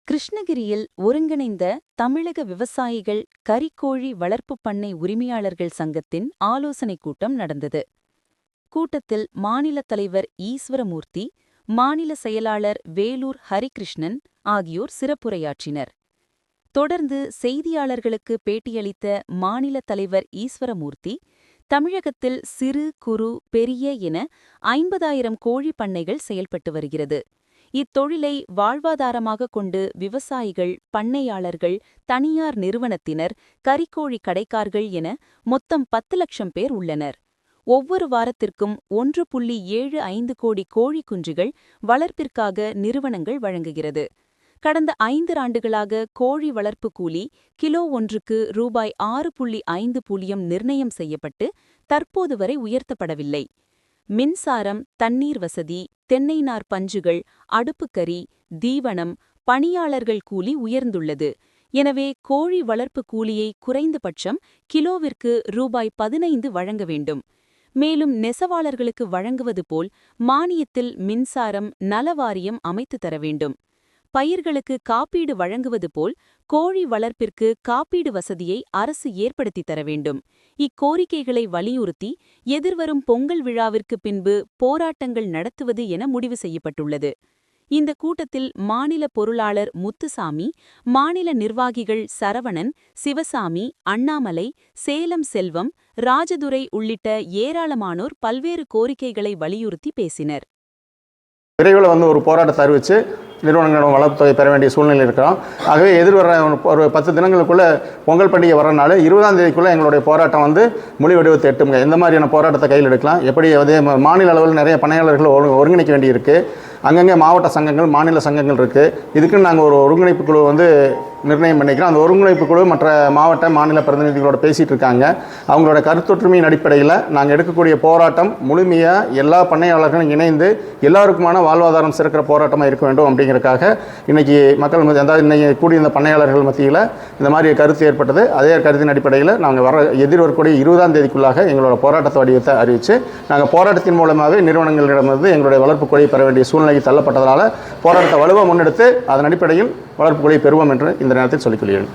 கிருஷ்ணகிரியில் ஒருங்கிணைந்த தமிழக விவசாயிகள் கறிக்கோழி வளர்ப்புப் பண்ணை உரிமையாளர்கள் சங்கத்தின் ஆலோசனைக் கூட்டம் நடந்தது. கூட்டத்தில் மாநில தலைவர் ஈஸ்வரமூர்த்தி, மாநில செயலாளர் வேலூர் ஹரிகிருஷ்ணன் ஆகியோர் சிறப்புரையாற்றினர். தொடர்ந்து செய்தியாளர்களுக்கு பேட்டியளித்த மாநில தலைவர் ஈஸ்வரமூர்த்தி, தமிழகத்தில் சிறு குறு பெரிய என 50,000 கோழி பண்ணைகள் செயல்பட்டு வருகிறது. இத்தொழிலை வாழ்வாதாரமாக கொண்டு விவசாயிகள், பண்ணையாளர்கள், தனியார் நிறுவனத்தினர், கறிக்கோழி கடைக்காரர்கள் என மொத்தம் 10 லட்சம் பேர் உள்ளனர். ஒவ்வொரு வாரத்திற்கும் 1.75 கோடி கோழி குஞ்சுகள் வளர்ப்பிற்காக நிறுவனங்கள் வழங்குகிறது. கடந்த 5 ஆண்டுகளாக கோழி வளர்ப்பு கூலி கிலோ ஒன்றுக்கு ரூபாய் 6.5 நிர்ணயம் செய்யப்பட்டு தற்போது வரை உயர்த்தப்படவில்லை. மின்சாரம், தண்ணீர் வசதி, தென்னை நார் பஞ்சுகள், அடுப்புக்கரி, தீவனம், பணியாளர்கள் கூலி உயர்ந்துள்ளது. எனவே கோழி வளர்ப்பு கூலியை குறைந்தபட்சம் கிலோவிற்கு ரூபாய் 15 வழங்க வேண்டும். மேலும் நெசவாளர்களுக்கு வழங்குவது போல் மானியத்தில் மின்சாரம், நலவாரியம் அமைத்து தர வேண்டும். பயிர்களுக்கு காப்பீடு வழங்குவது போல் கோழி வளர்ப்பிற்கு காப்பீடு வசதியை அரசு ஏற்படுத்தி தர வேண்டும். இக்கோரிக்கைகளை வலியுறுத்தி எதிர்வரும் பொங்கல் விழாவிற்கு பின்பு போராட்டங்கள் நடத்துவது என முடிவு செய்யப்பட்டுள்ளது. இந்த கூட்டத்தில் மாநில பொருளாளர் முத்துசாமி, மாநில நிர்வாகிகள் சரவணன், சிவசாமி, அண்ணாமலை, சேலம் செல்வம், ராஜதுரை உள்ளிட்ட ஏராளமானோர் பல்வேறு கோரிக்கைகளை வலியுறுத்தி பேசினர். விரைவில் ஒரு போராட்டத்தை அறிவித்து நிறுவனங்களிடம் வளர்ப்பு தொகை பெற வேண்டிய சூழ்நிலை இருக்கிறோம். ஆகவே எதிர்வர ஒரு 10 தினங்களுக்குள்ளே பொங்கல் பண்டிகை வரனால 20ஆம் தேதிக்குள்ளே எங்களுடைய போராட்டம் மொழி வடிவத்தை எட்டுங்க. எந்த மாதிரியான போராட்டத்தை கையில் எடுக்கலாம், எப்படி மாநில அளவில் நிறைய பணியாளர்கள் ஒருங்கிணைக்க வேண்டியிருக்கு. அங்கங்கே மாவட்ட சங்கங்கள், மாநில சங்கங்கள் இருக்குது. இதுக்குன்னு நாங்கள் ஒரு ஒருங்கிணைப்பு குழு நிர்ணயம் பண்ணிக்கிறோம். அந்த ஒருங்கிணைப்பு குழு மற்ற மாவட்ட, மாநில பிரதிநிதிகளோட பேசிகிட்டு இருக்காங்க. அவங்களோட கருத்தொற்றுமையின் அடிப்படையில் நாங்கள் எடுக்கக்கூடிய போராட்டம் முழுமையாக எல்லா பண்ணையாளர்களும் இணைந்து எல்லாருக்குமான வாழ்வாதாரம் சிறக்கிற போராட்டமாக இருக்க வேண்டும் அப்படிங்கிறதுக்காக இன்றைக்கி மக்கள் இன்றைக்கி கூடியிருந்த பண்ணையாளர்கள் மத்தியில் இந்த மாதிரி கருத்து ஏற்பட்டது. அதே கருத்தின் அடிப்படையில் நாங்கள் எதிர்வரக்கூடிய 20ஆம் தேதிக்குள்ளாக எங்களோட போராட்டத்தை வடிவத்தை அறிவித்து நாங்கள் போராட்டத்தின் மூலமாகவே நிறுவனங்களிடமிருந்து எங்களுடைய வளர்ப்பு கொலை பெற வேண்டிய சூழ்நிலை தள்ளப்பட்டதால் போராட்டத்தை வலுவாக முன்னெடுத்து அதன் அடிப்படையில் வளர்ப்பு கொலை பெறுவோம் என்று இந்த நேரத்தில் சொல்லிக் கொள்கிறேன்.